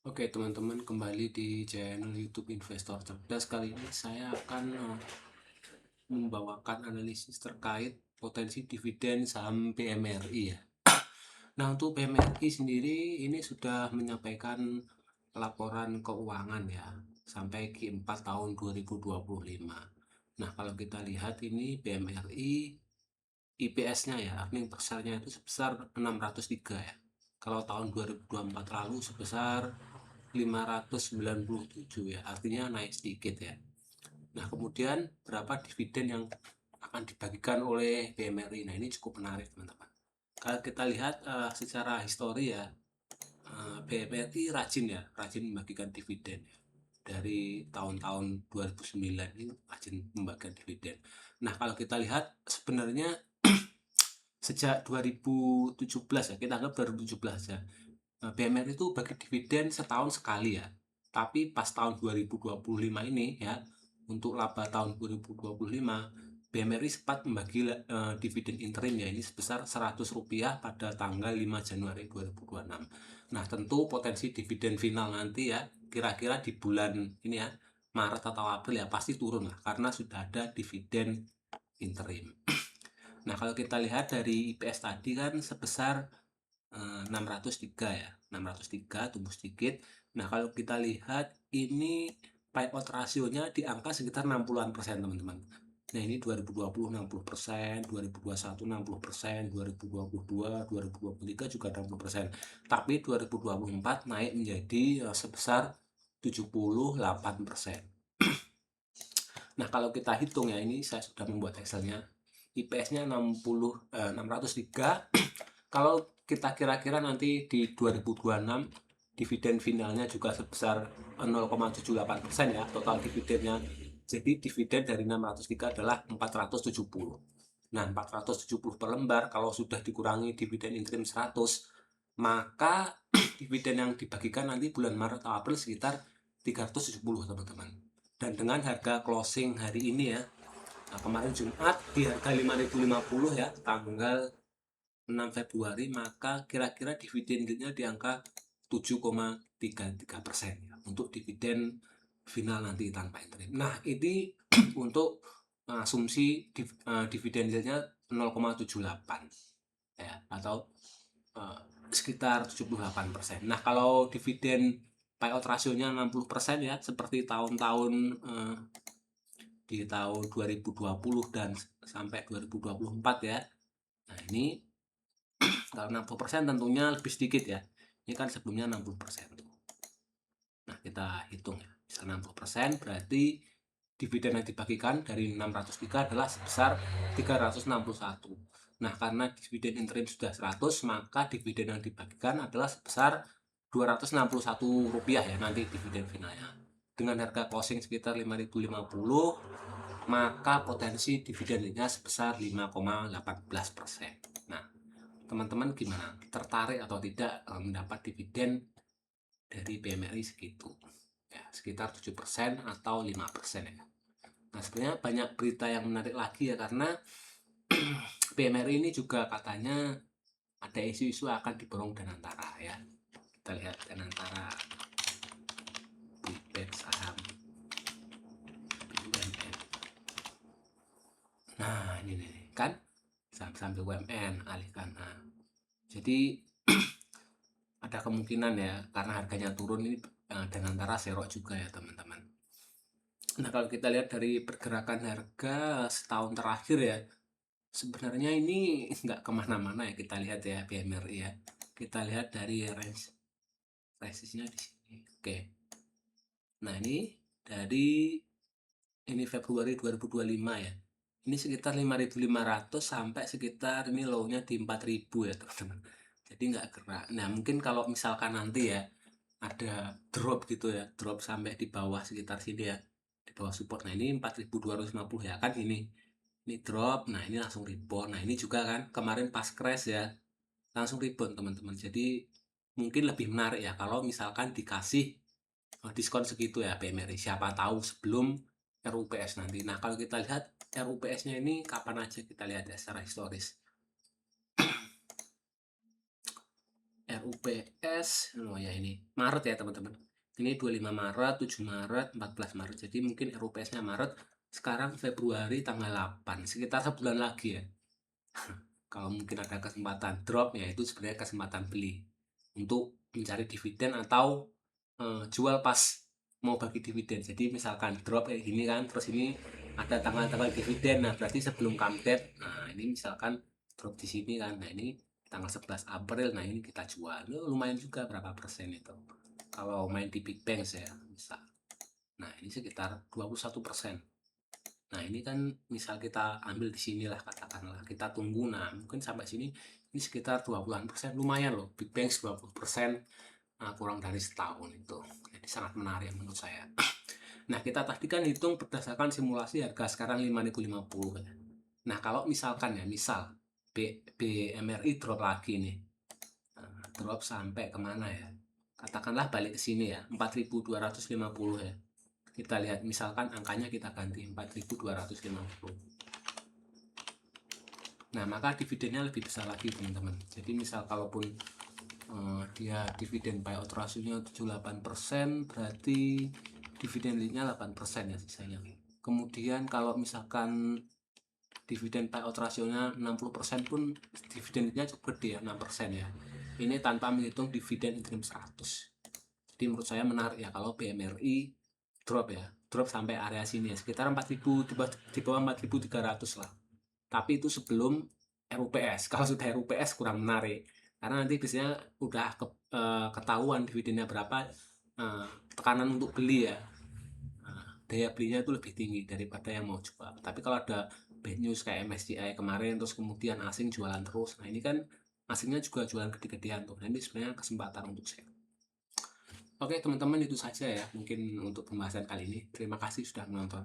Oke teman-teman, kembali di channel YouTube Investor Cerdas. Kali ini saya akan membawakan analisis terkait potensi dividen saham PMRI ya. Nah, untuk PMRI sendiri ini sudah menyampaikan laporan keuangan ya sampai Q4 tahun 2025. Nah, kalau kita lihat ini PMRI IPS-nya ya, earning per share-nya itu sebesar 603 ya. Kalau tahun 2024 lalu sebesar 597 ya, artinya naik sedikit ya. Nah, kemudian berapa dividen yang akan dibagikan oleh BMRI? Nah, ini cukup menarik teman-teman. Kalau kita lihat secara histori ya, BMRI rajin membagikan dividen ya. Dari tahun-tahun 2009 ini rajin membagikan dividen. Nah, kalau kita lihat sebenarnya sejak 2017 ya, kita anggap 2017 ya, BMR itu bagi dividen setahun sekali ya. Tapi pas tahun 2025 ini ya, untuk laba tahun 2025, BMRI sempat membagi dividen interim ya, ini sebesar Rp100 pada tanggal 5 Januari 2026. Nah, tentu potensi dividen final nanti ya, kira-kira di bulan ini ya, Maret atau April ya, pasti turun lah, karena sudah ada dividen interim. Nah, kalau kita lihat dari IPS tadi kan sebesar 603 ya, 603 tumbuh sedikit. Nah, kalau kita lihat ini payout rasionya di angka sekitar 60-an% teman-teman. Nah, ini 2020 60%, 2021 60%, 2022, 2023 juga 60%. Tapi 2024 naik menjadi sebesar 78%. Nah, kalau kita hitung ya, ini saya sudah membuat Excelnya. IPS-nya 603. Kalau kita kira-kira nanti di 2026 dividen finalnya juga sebesar 0,78% ya, total dividennya. Jadi dividen dari 603 adalah 470. Nah, 470 per lembar kalau sudah dikurangi dividen interim 100, maka dividen yang dibagikan nanti bulan Maret atau April sekitar 370 teman-teman. Dan dengan harga closing hari ini ya, nah, kemarin Jumat di harga 5.050 ya, tanggal 6 Februari, maka kira-kira dividen yieldnya di angka 7,33% ya, untuk dividen final nanti tanpa interim. Nah, ini untuk asumsi dividen yieldnya 0,78 ya, atau uh, sekitar 78%. Nah, kalau dividen payout rasionya 60% ya, seperti tahun-tahun di tahun 2020 dan sampai 2024 ya. Nah, ini kalau 60% tentunya lebih sedikit ya. Ini kan sebelumnya 60%. Nah, kita hitung ya. Bisa 60% berarti dividen yang dibagikan dari 603 adalah sebesar 361. Nah, karena dividen interim sudah 100, maka dividen yang dibagikan adalah sebesar Rp261 ya nanti dividen finalnya. Dengan harga closing sekitar 5.050, maka potensi dividennya sebesar 5,18%. Nah, teman-teman gimana? Tertarik atau tidak mendapat dividen dari BMRI segitu? Ya, sekitar 7% atau 5% ya. Nah, sebenarnya banyak berita yang menarik lagi ya, karena BMRI ini juga katanya ada isu-isu akan diborong Danantara ya. Kita lihat Danantara di back saham BUMN. Nah, ini nih kan saham-saham BUMN alihkan. Nah, jadi ada kemungkinan ya, karena harganya turun ini Danantara serok juga ya teman-teman. Nah, kalau kita lihat dari pergerakan harga setahun terakhir ya, sebenarnya ini nggak kemana-mana ya, kita lihat ya BMRI ya. Kita lihat dari range resistnya di sini. Oke. Nah, ini dari ini Februari 2025 ya. Ini sekitar 5.500 sampai sekitar ini low-nya di 4.000 ya teman-teman. Jadi nggak gerak. Nah, mungkin kalau misalkan nanti ya ada drop gitu ya, drop sampai di bawah sekitar sini ya, di bawah support. Nah, ini 4.250 ya kan, ini drop. Nah, ini langsung rebound. Nah, ini juga kan kemarin pas crash ya, langsung rebound teman-teman. Jadi mungkin lebih menarik ya kalau misalkan dikasih diskon segitu ya PMRI, siapa tahu sebelum RUPS nanti. Nah, kalau kita lihat RUPS-nya ini kapan aja, kita lihat ya secara historis. RUPS, oh ya ini Maret ya teman-teman. Ini 25 Maret, 7 Maret, 14 Maret. Jadi mungkin RUPS-nya Maret. Sekarang Februari tanggal 8, sekitar sebulan lagi ya. Kalau mungkin ada kesempatan drop ya itu sebenarnya kesempatan beli untuk mencari dividen atau jual pas mau bagi dividen. Jadi misalkan drop kayak gini kan, terus ini ada tanggal-tanggal dividen. Nah, berarti sebelum come date. Nah, ini misalkan drop di sini kan. Nah, ini tanggal 11 April. Nah, ini kita jual. Ini lumayan juga berapa persen itu. Kalau main di Big Bang ya, misal. Nah, ini sekitar 21%. Nah, ini kan misal kita ambil di sinilah katakanlah, kita tunggu, nah mungkin sampai sini ini sekitar 20%, lumayan loh, Big Bang 20%, kurang dari setahun itu. Jadi sangat menarik menurut saya. Nah, kita tadi kan hitung berdasarkan simulasi harga sekarang 5.050 ya. Nah, kalau misalkan ya, misal BMRI drop lagi nih. Drop sampai kemana ya? Katakanlah balik ke sini ya, 4.250 ya. Kita lihat misalkan angkanya kita ganti 4.250. Nah, maka dividennya lebih besar lagi teman-teman. Jadi misal kalaupun dia dividen payout ratio-nya 78%, berarti dividen yield-nya 8% ya sisanya. Kemudian kalau misalkan dividen payout ratio-nya 60% pun dividen yield-nya cukup gede ya, 6% ya. Ini tanpa menghitung dividen interim 100. Jadi menurut saya menarik ya kalau BMRI drop sampai area sini ya, sekitar 4.000, di bawah 4.300 lah. Tapi itu sebelum RUPS. Kalau sudah RUPS kurang menarik karena nanti biasanya udah ketahuan dividennya berapa, tekanan untuk beli ya, daya belinya itu lebih tinggi daripada yang mau jual. Tapi kalau ada bad news kayak MSCI kemarin, terus kemudian asing jualan terus, nah ini kan asingnya juga jualan gede-gedean tuh. Nah, ini sebenarnya kesempatan untuk saya. Oke teman-teman, itu saja ya mungkin untuk pembahasan kali ini. Terima kasih sudah menonton.